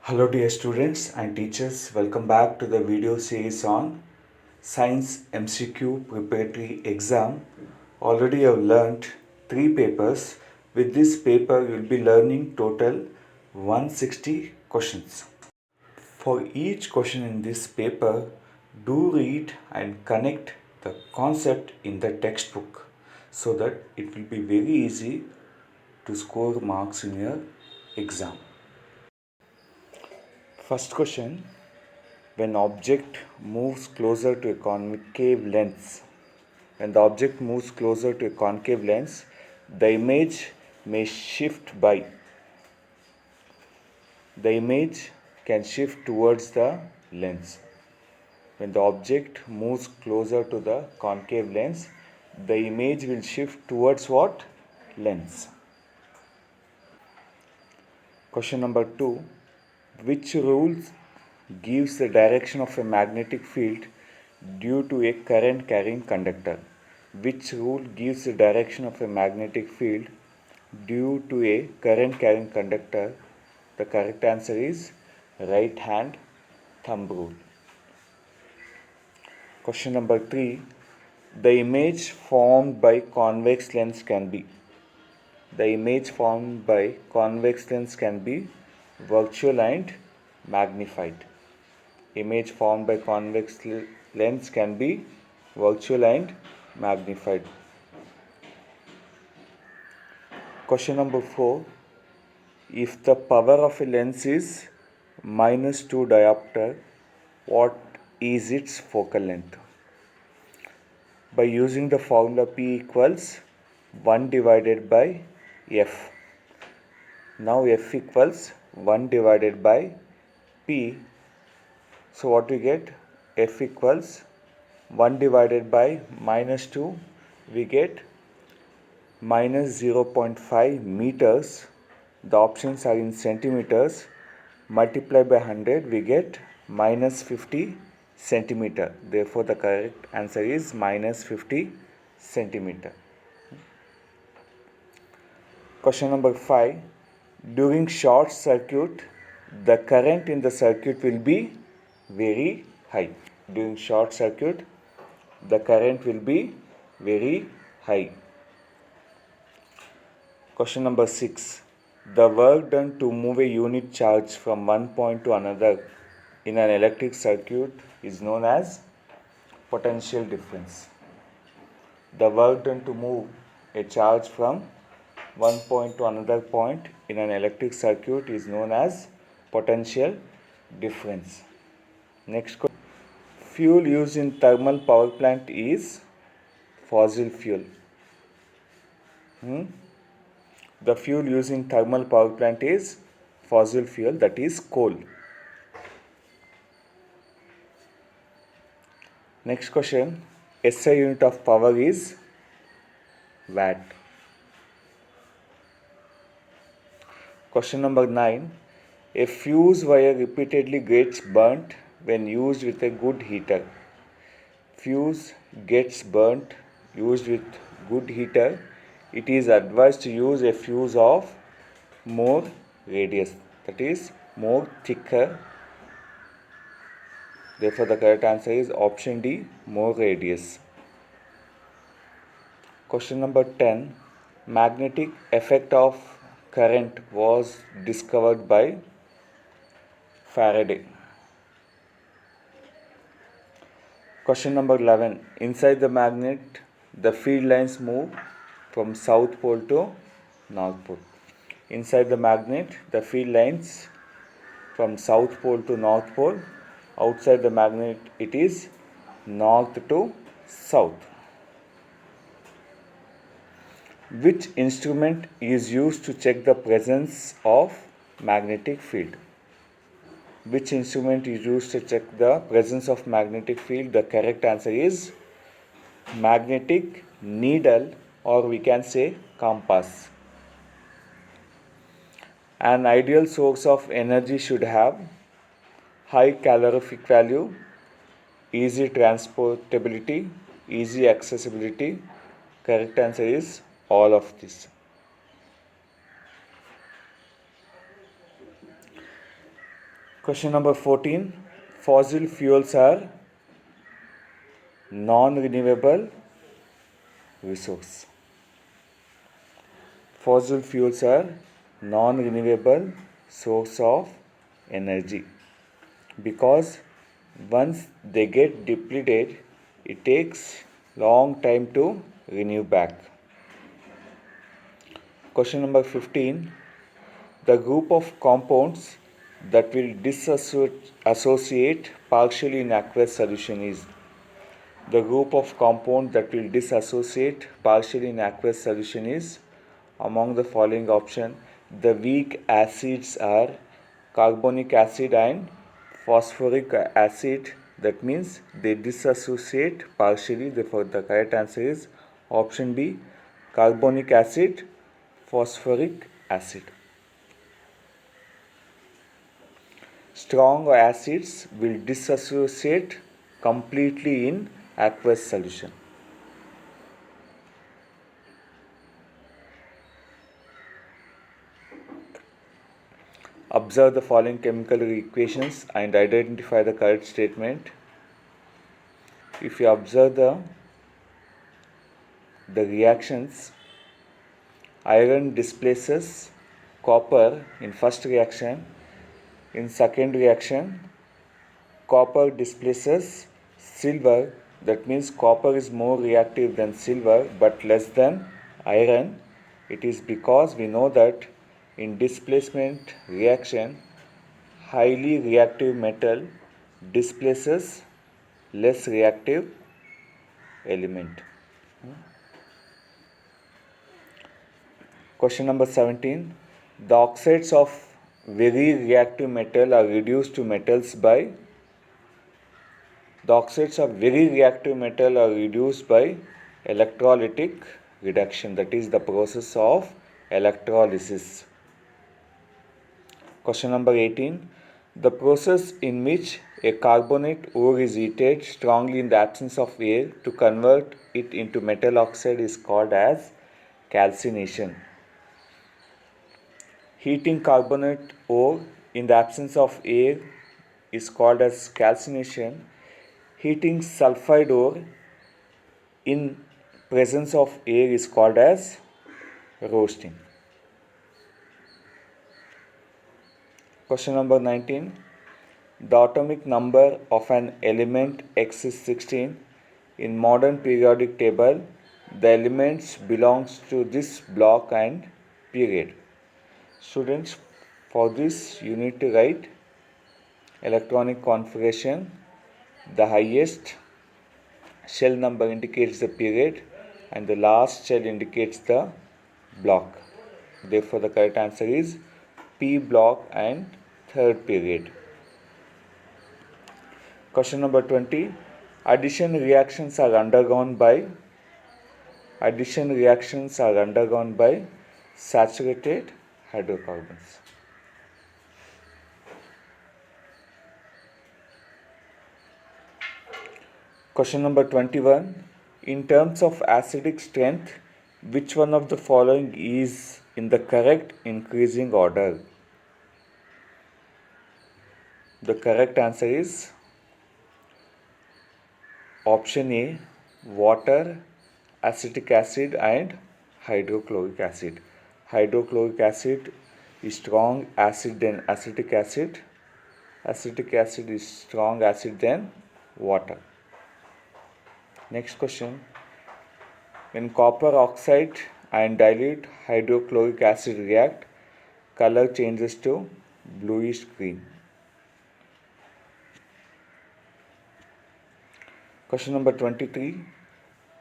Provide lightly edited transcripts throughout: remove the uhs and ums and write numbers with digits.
Hello dear students and teachers, welcome back to the video series on Science MCQ Preparatory Exam. Already I've learnt 3 papers. With this paper you will be learning total 160 questions. For each question in this paper, do read and connect the concept in the textbook so that it will be very easy to score marks in your exam. First question, when object moves closer to a concave lens, when the object moves closer to a concave lens, the image may shift by, the image can shift towards the lens. When the object moves closer to the concave lens, the image will shift towards what? Lens. Question number 2. Which rule gives the direction of a magnetic field due to a current carrying conductor? Which rule gives the direction of a magnetic field due to a current carrying conductor? The correct answer is right hand thumb rule. Question number 3. The image formed by convex lens can be. The image formed by convex lens can be virtual and magnified. Image formed by convex lens can be virtual and magnified. Question number 4. If the power of a lens is -2 diopter, what is its focal length? By using the formula P equals 1 divided by F. Now F equals 1 divided by P. So what we get? F equals 1 divided by -2. We get minus 0.5 meters. The options are in centimeters. Multiply by 100, we get minus 50 centimeter. Therefore, the correct answer is minus 50 centimeter. Question number 5. During short circuit, the current in the circuit will be very high. During short circuit, the current will be very high. Question number 6. The work done to move a unit charge from one point to another in an electric circuit is known as potential difference. The work done to move a charge from one point to another point in an electric circuit is known as potential difference. Next question. Fuel used in thermal power plant is fossil fuel. The fuel used in thermal power plant is fossil fuel, that is coal. Next question. SI unit of power is watt. Question number 9. A fuse wire repeatedly gets burnt when used with a good heater. Fuse gets burnt used with good heater. It is advised to use a fuse of more radius, that is more thicker. Therefore, the correct answer is option D, more radius. Question number 10. Magnetic effect of current was discovered by Faraday. Question number 11. Inside the magnet, the field lines move from south pole to north pole. Inside the magnet, the field lines from south pole to north pole. Outside the magnet, it is north to south. Which instrument is used to check the presence of magnetic field? Which instrument is used to check the presence of magnetic field? The correct answer is magnetic needle, or we can say compass. An ideal source of energy should have high calorific value, easy transportability, easy accessibility. Correct answer is all of this. Question number 14. Fossil fuels are non-renewable resource. Fossil fuels are non-renewable source of energy because once they get depleted, it takes long time to renew back. Question number 15. The group of compounds that will dissociate partially in aqueous solution is. The group of compounds that will dissociate partially in aqueous solution is, among the following option, the weak acids are carbonic acid and phosphoric acid. That means they dissociate partially. Therefore, the correct answer is option B, carbonic acid, phosphoric acid. Strong acids will dissociate completely in aqueous solution. Observe the following chemical equations and identify the correct statement. If you observe the reactions, iron displaces copper in first reaction. In second reaction, copper displaces silver. That means copper is more reactive than silver but less than iron. It is because we know that in displacement reaction, highly reactive metal displaces less reactive element. Question number 17. The oxides of very reactive metal are reduced to metals by. The oxides of very reactive metal are reduced by electrolytic reduction. That is the process of electrolysis. Question number 18. The process in which a carbonate ore is heated strongly in the absence of air to convert it into metal oxide is called as calcination. Heating carbonate ore in the absence of air is called as calcination. Heating sulfide ore in presence of air is called as roasting. Question number 19. The atomic number of an element X is 16. In modern periodic table, the elements belongs to this block and period. Students, for this you need to write electronic configuration. The highest shell number indicates the period and the last shell indicates the block. Therefore, the correct answer is P block and third period. Question number 20. Addition reactions are undergone by saturated hydrocarbons. Question number 21. In terms of acidic strength, which one of the following is in the correct increasing order? The correct answer is option A, water, acetic acid and hydrochloric acid. Hydrochloric acid is strong acid than acetic acid. Acetic acid is strong acid than water. Next question. When copper oxide and dilute hydrochloric acid react, color changes to bluish green. Question number 23.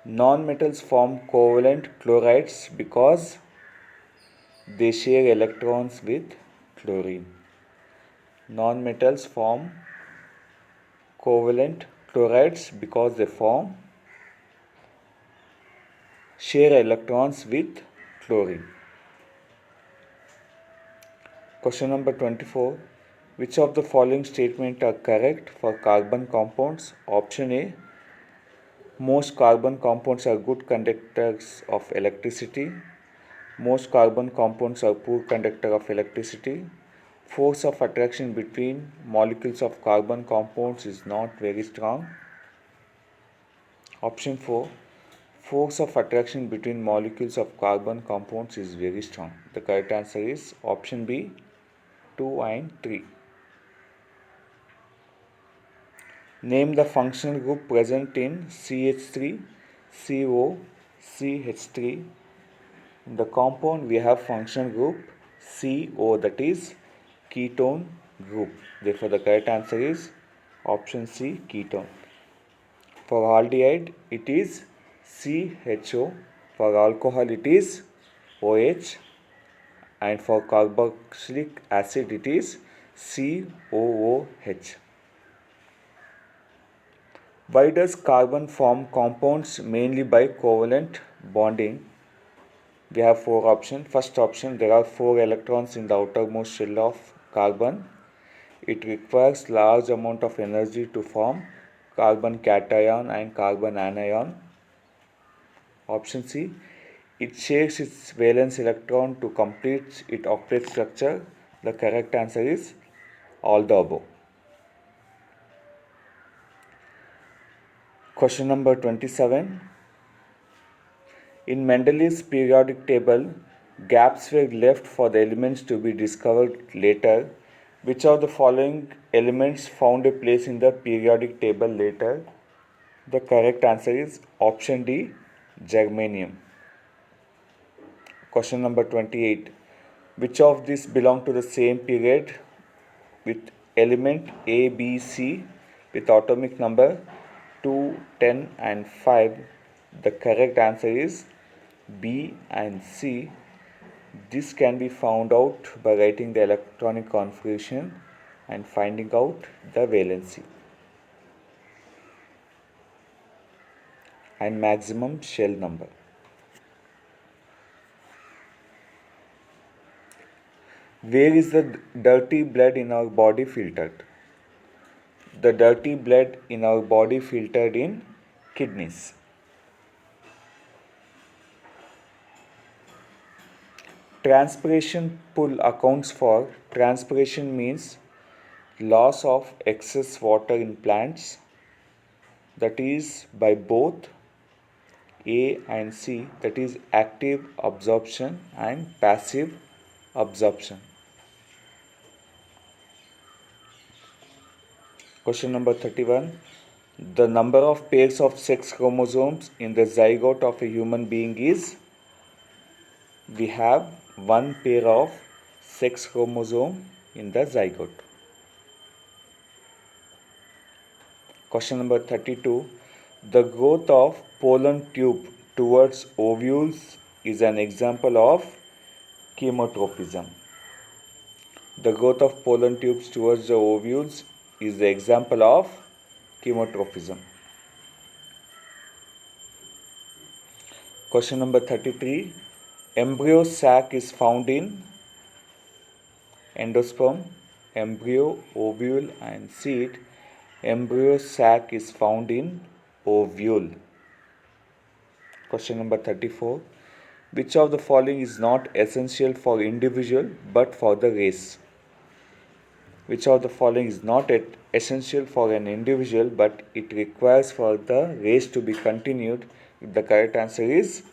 Non-metals form covalent chlorides because they share electrons with chlorine. Non-metals form covalent chlorides because they share electrons with chlorine. Question number 24. Which of the following statements are correct for carbon compounds? Option A. Most carbon compounds are good conductors of electricity. Most carbon compounds are poor conductor of electricity. Force of attraction between molecules of carbon compounds is not very strong. Option 4. Force of attraction between molecules of carbon compounds is very strong. The correct answer is option B, 2 and 3. Name the functional group present in CH3, CO, CH3. In the compound we have functional group CO, that is ketone group. Therefore the correct answer is option C, ketone. For aldehyde it is CHO, for alcohol it is OH, and for carboxylic acid it is COOH. Why does carbon form compounds mainly by covalent bonding? We have 4 options. First option, there are 4 electrons in the outermost shell of carbon. It requires large amount of energy to form carbon cation and carbon anion. Option C, it shares its valence electron to complete its octet structure. The correct answer is all the above. Question number 27. In Mendeleev's periodic table, gaps were left for the elements to be discovered later. Which of the following elements found a place in the periodic table later? The correct answer is option D, germanium. Question number 28. Which of these belong to the same period with element A, B, C with atomic number 2, 10 and 5? The correct answer is B and C. This can be found out by writing the electronic configuration and finding out the valency and maximum shell number. Where is the dirty blood in our body filtered? The dirty blood in our body filtered in kidneys. Transpiration pool accounts for. Transpiration means loss of excess water in plants, that is by both A and C, that is active absorption and passive absorption. Question number 31. The number of pairs of sex chromosomes in the zygote of a human being is? We have one pair of sex chromosome in the zygote. Question number 32. The growth of pollen tube towards ovules is an example of chemotropism. The growth of pollen tubes towards the ovules is the example of chemotropism. Question number 33. Embryo sac is found in endosperm, embryo, ovule and seed. Embryo sac is found in ovule. Question number 34. Which of the following is not essential for individual but for the race? Which of the following is not essential for an individual but it requires for the race to be continued? The correct answer is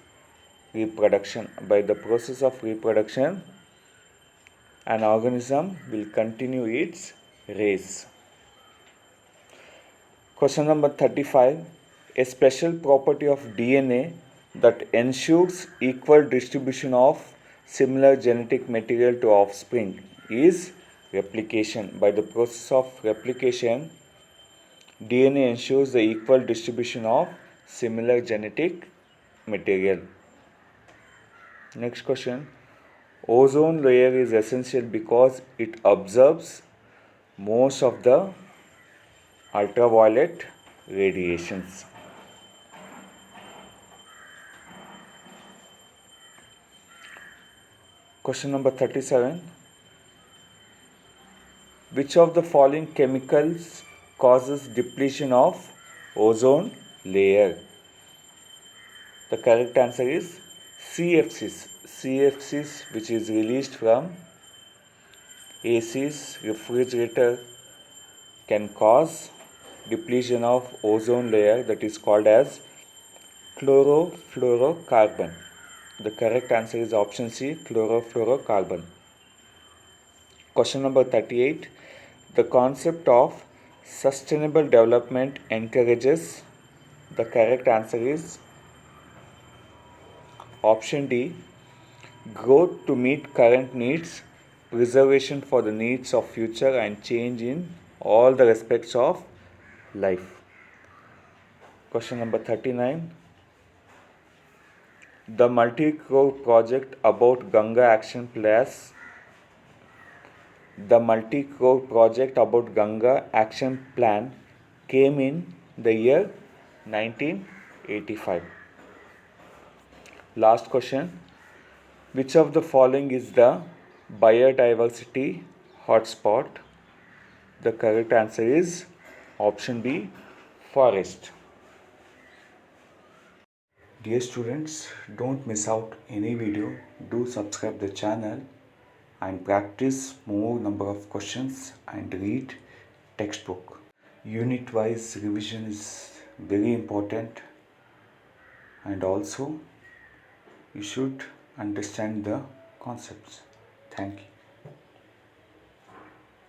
reproduction. By the process of reproduction, an organism will continue its race. Question number 35. A special property of DNA that ensures equal distribution of similar genetic material to offspring is replication. By the process of replication, DNA ensures the equal distribution of similar genetic material. Next question. Ozone layer is essential because it absorbs most of the ultraviolet radiations. Question number 37. Which of the following chemicals causes depletion of ozone layer? The correct answer is CFCs. CFCs, which is released from ACs, refrigerator can cause depletion of ozone layer, that is called as chlorofluorocarbon. The correct answer is option C, chlorofluorocarbon. Question number 38. The concept of sustainable development encourages. The correct answer is option D, growth to meet current needs, preservation for the needs of future, and change in all the aspects of life. Question number 39. The multi-crore project about Ganga Action Plus. The multi-crore project about Ganga Action Plan came in the year 1985. Last question. Which of the following is the biodiversity hotspot? The correct answer is option B, forest. Dear students, don't miss out any video. Do subscribe the channel and practice more number of questions and read textbook. Unit wise revision is very important, and also you should understand the concepts. Thank you.